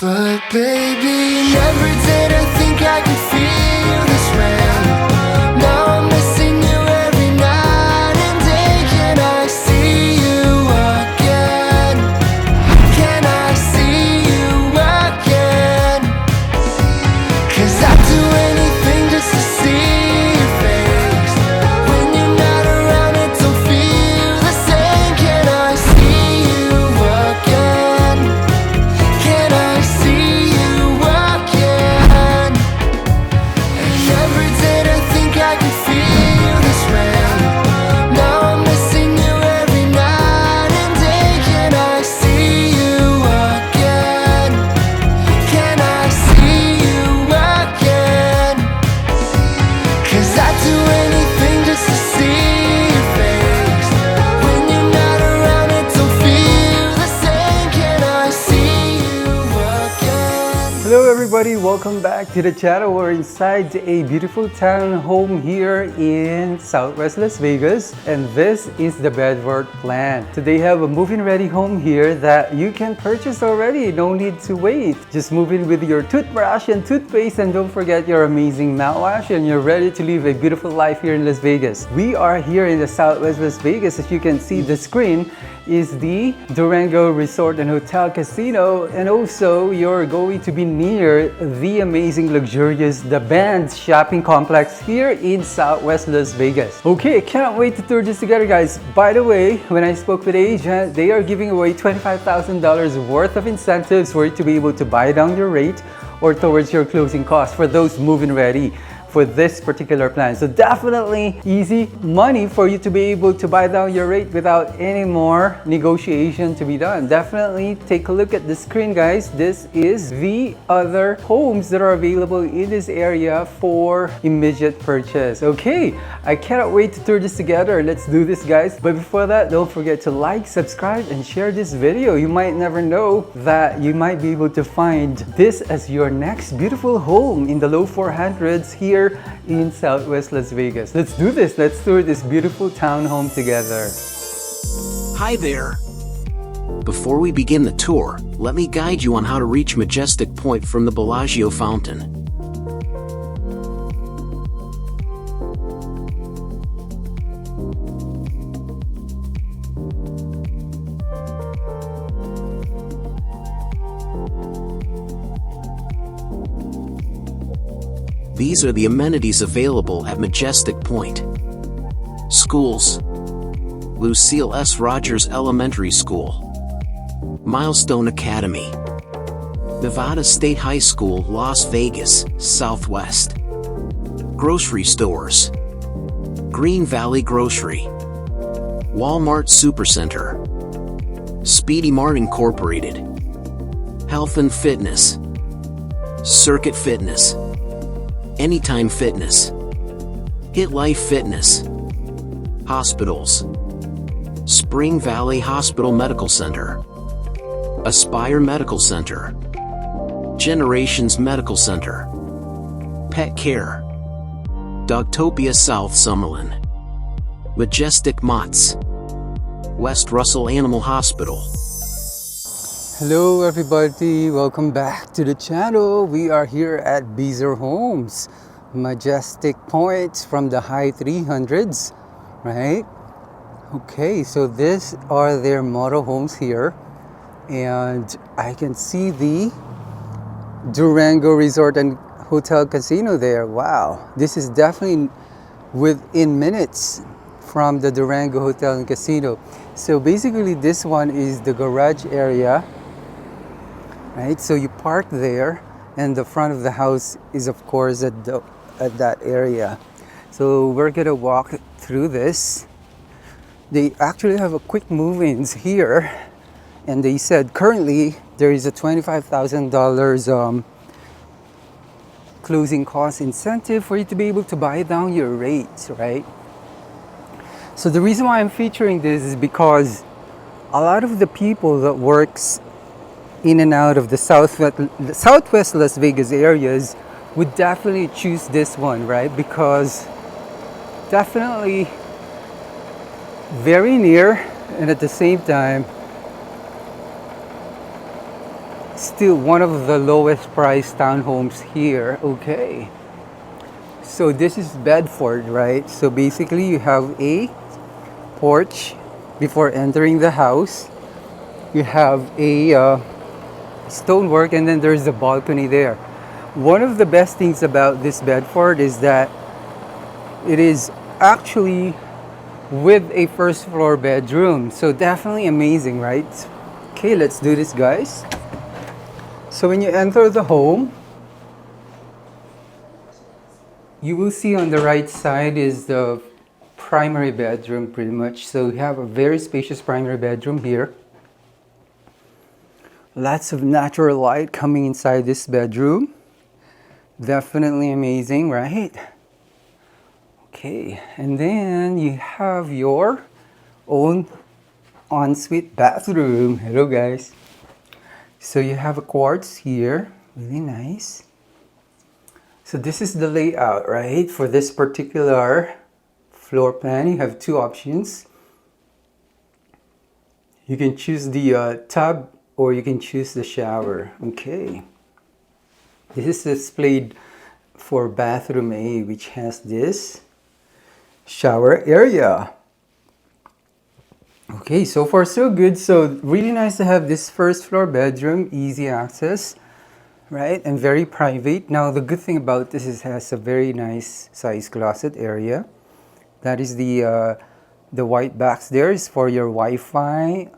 But baby, never did I think I could feel this way. Now I'm missing you every night and day. Can I see you again? Can I see you again? 'Cause I'd do anything just to see your face. When you're not around, it don't feel the same. Can I see you again? Can I see you again? And never did I think I could feel this way. Now I'm missing you every night and day. Can I see you again? Can I see you again? 'Cause I'd do anything just to see your face. When you're not around, it don't feel the same. Can I see you again? Hello everybody, welcome back to the channel. We're inside a beautiful townhome here in Southwest Las Vegas, and this is the Bedford plan. So they have a move-in ready home here that you can purchase already. No need to wait. Just move in with your toothbrush and toothpaste, and don't forget your amazing mouthwash, and you're ready to live a beautiful life here in Las Vegas. We are here in the Southwest Las Vegas. As you can see, the screen is the Durango Resort and Hotel Casino, and also you're going to be near the amazing luxurious The Band shopping complex here in Southwest Las Vegas. Okay, I can't wait to tour this together, guys. By the way, when I spoke with the agent, they are giving away $25,000 worth of incentives for you to be able to buy down your rate or towards your closing costs for those move-in ready for this particular plan. So definitely easy money for you to be able to buy down your rate without any more negotiation to be done. Definitely take a look at the screen, guys. This is the other homes that are available in this area for immediate purchase. Okay, I cannot wait to tour this together. Let's do this, guys. But before that, don't forget to like, subscribe, and share this video. You might never know that you might be able to find this as your next beautiful home in the low 400s here in Southwest Las Vegas. Let's do this. Let's tour this beautiful townhome together. Hi there. Before we begin the tour, let me guide you on how to reach Majestic Point from the Bellagio Fountain. These are the amenities available at Majestic Point. Schools: Lucille S. Rogers Elementary School, Milestone Academy, Nevada State High School, Las Vegas, Southwest. Grocery stores: Green Valley Grocery, Walmart Supercenter, Speedy Mart Incorporated, Health and Fitness, Circuit Fitness, Anytime Fitness, Hit Life Fitness. Hospitals: Spring Valley Hospital Medical Center, Aspire Medical Center, Generations Medical Center, Pet Care, Dogtopia South Summerlin, Majestic Mott's, West Russell Animal Hospital. Hello everybody, welcome back to the channel. We are here at Beazer Homes, Majestic Point from the high 300s, right? Okay, so these are their model homes here, and I can see the Durango Resort and Hotel Casino there. Wow, this is definitely within minutes from the Durango Hotel and Casino. So basically this one is the garage area, right? So you park there, and the front of the house is of course at that area. So we're gonna walk through this. They actually have a quick move-ins here, and they said currently there is a $25,000 closing cost incentive for you to be able to buy down your rates, right? So the reason why I'm featuring this is because a lot of the people that works in and out of the Southwest Las Vegas areas would definitely choose this one, right? Because definitely very near, and at the same time Still one of the lowest priced townhomes here. Okay. So this is Bedford, right? So basically you have a porch before entering the house. You have a stonework, and then there's a balcony there. One of the best things about this Bedford is that it is actually with a first floor bedroom. So definitely amazing, right? Okay, let's do this, guys. So when you enter the home, you will see on the right side is the primary bedroom pretty much. So we have a very spacious primary bedroom here. Lots of natural light coming inside this bedroom. Definitely amazing, right? Okay, and then you have your own ensuite bathroom. Hello, guys. So you have a quartz here, really nice. So this is the layout, right? For this particular floor plan, you have two options. You can choose the tub or you can choose the shower. Okay. This is displayed for bathroom A, which has this shower area. Okay, so far so good. So really nice to have this first floor bedroom, easy access, right? And very private. Now the good thing about this is it has a very nice size closet area. That is the white box there is for your Wi-Fi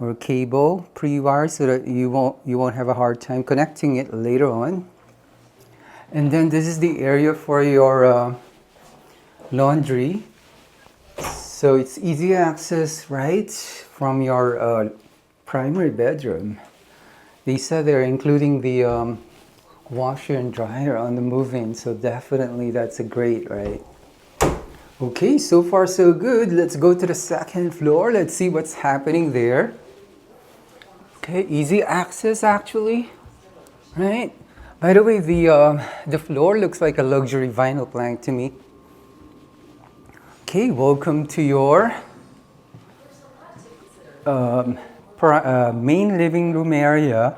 or cable pre-wire, so that you won't have a hard time connecting it later on. And then this is the area for your laundry. So it's easy access, right, from your primary bedroom. They said they're including the washer and dryer on the move-in, so definitely that's a great, right? Okay, so far so good. Let's go to the second floor. Let's see what's happening there. Okay, easy access actually, right? By the way, the floor looks like a luxury vinyl plank to me. Okay, welcome to your main living room area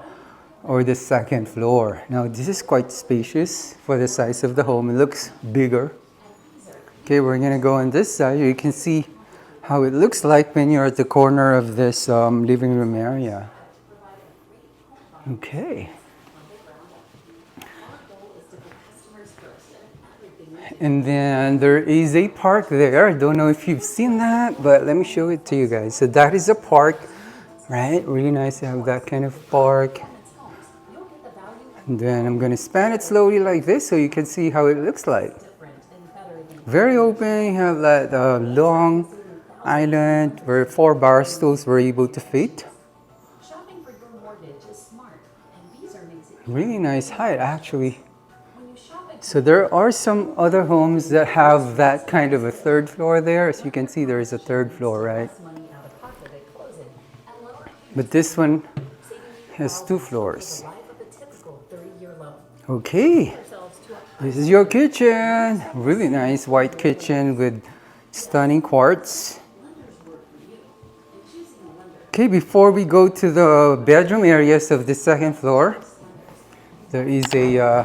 or the second floor. Now this is quite spacious for the size of the home. It looks bigger. Okay, we're gonna go on this side. You can see how it looks like when you're at the corner of this living room area. Okay. And then there is a park there. I don't know if you've seen that, but let me show it to you guys. So that is a park, right? Really nice to have that kind of park. And then I'm going to span it slowly like this so you can see how it looks like. Very open. You have that long island where 4 bar stools were able to fit. Really nice height, actually. So there are some other homes that have that kind of a third floor there. As you can see, there is a third floor, right? But this one has 2 floors. Okay, this is your kitchen. Really nice white kitchen with stunning quartz. Okay, before we go to the bedroom areas of the second floor, there is a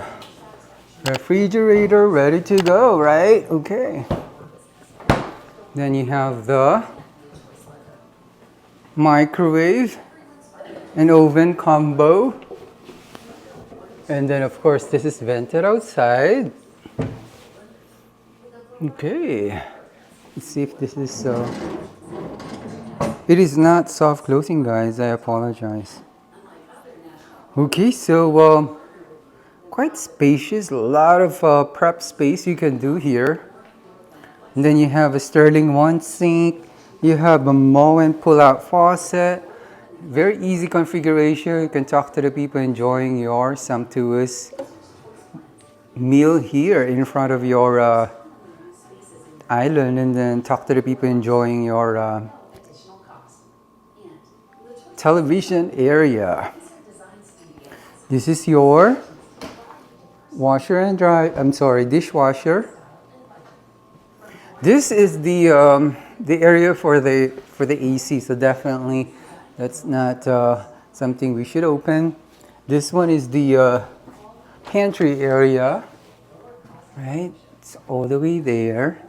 refrigerator ready to go, right? Okay. Then you have the microwave and oven combo. And then of course this is vented outside. Okay. Let's see if this is it is not soft closing, guys. I apologize. Okay, so quite spacious, a lot of prep space you can do here. And then you have a Sterling one sink, you have a Moen pull-out faucet, very easy configuration. You can talk to the people enjoying your sumptuous meal here in front of your island, and then talk to the people enjoying your television area. This is your washer and dishwasher. This is the area for the AC, so definitely that's not something we should open. This one is the pantry area, right? It's all the way there.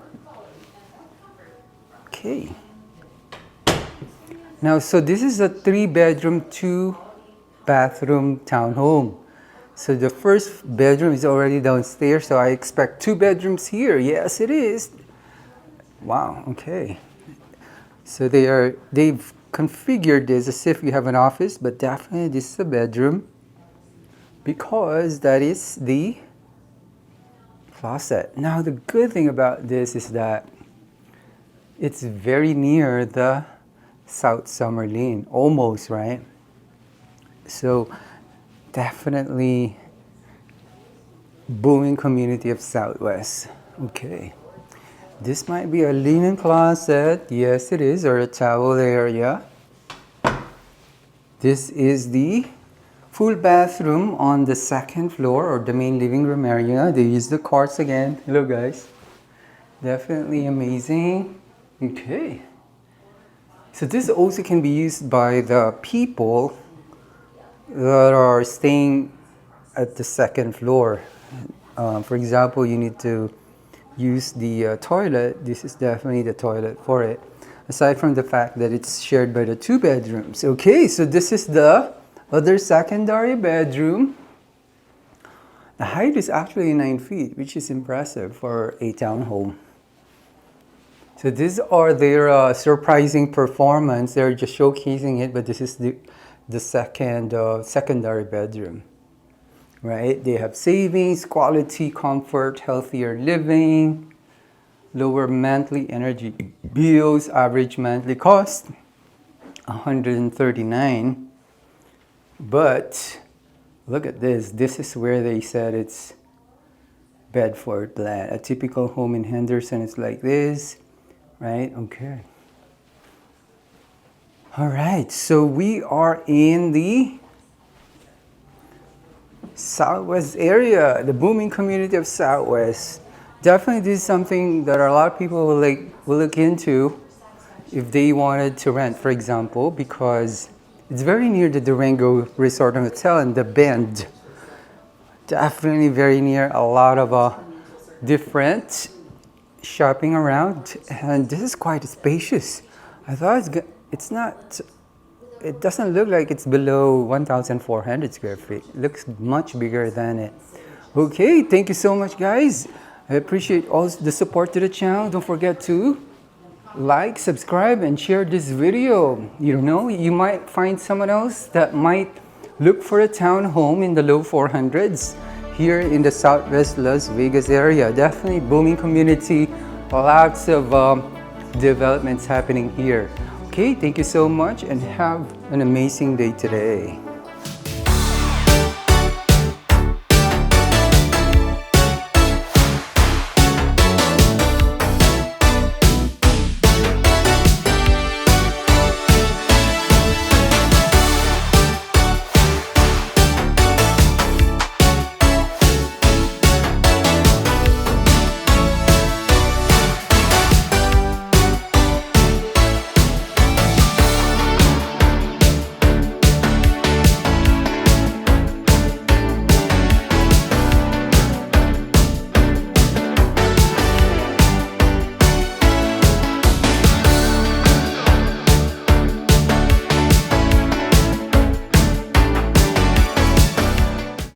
Okay. Now, so this is a 3-bedroom, 2-bathroom townhome. So the first bedroom is already downstairs, so I expect 2 bedrooms here. Yes, it is. Wow, okay. So they've configured this as if you have an office, but definitely this is a bedroom because that is the closet. Now, the good thing about this is that it's very near the South Summer Lane, almost, right? So definitely booming community of Southwest. Okay. This might be a linen closet. Yes, it is, or a towel area. This is the full bathroom on the 2nd floor, or the main living room area. They use the quartz again. Hello, guys. Definitely amazing. Okay. So this also can be used by the people that are staying at the 2nd floor. For example, you need to use the toilet. This is definitely the toilet for it, aside from the fact that it's shared by the 2 bedrooms. Okay, so this is the other secondary bedroom. The height is actually 9 feet, which is impressive for a townhome. So these are their surprising performance. They're just showcasing it, but this is the secondary bedroom. Right? They have savings, quality, comfort, healthier living, lower monthly energy bills, average monthly cost $139. But look at this. This is where they said it's Bedford land. A typical home in Henderson is like this, right? Okay. All right. So we are in the Southwest area, the booming community of Southwest. Definitely this is something that a lot of people will look into if they wanted to rent, for example, because it's very near the Durango Resort and Hotel and the Bend. Definitely very near a lot of different shopping around, and this is quite spacious. I thought it's not. It doesn't look like it's below 1,400 square feet. It looks much bigger than it. Okay, thank you so much, guys. I appreciate all the support to the channel. Don't forget to like, subscribe, and share this video. You know, you might find someone else that might look for a townhome in the low 400s here in the Southwest Las Vegas area. Definitely booming community. Lots of developments happening here. Okay, thank you so much and have an amazing day today.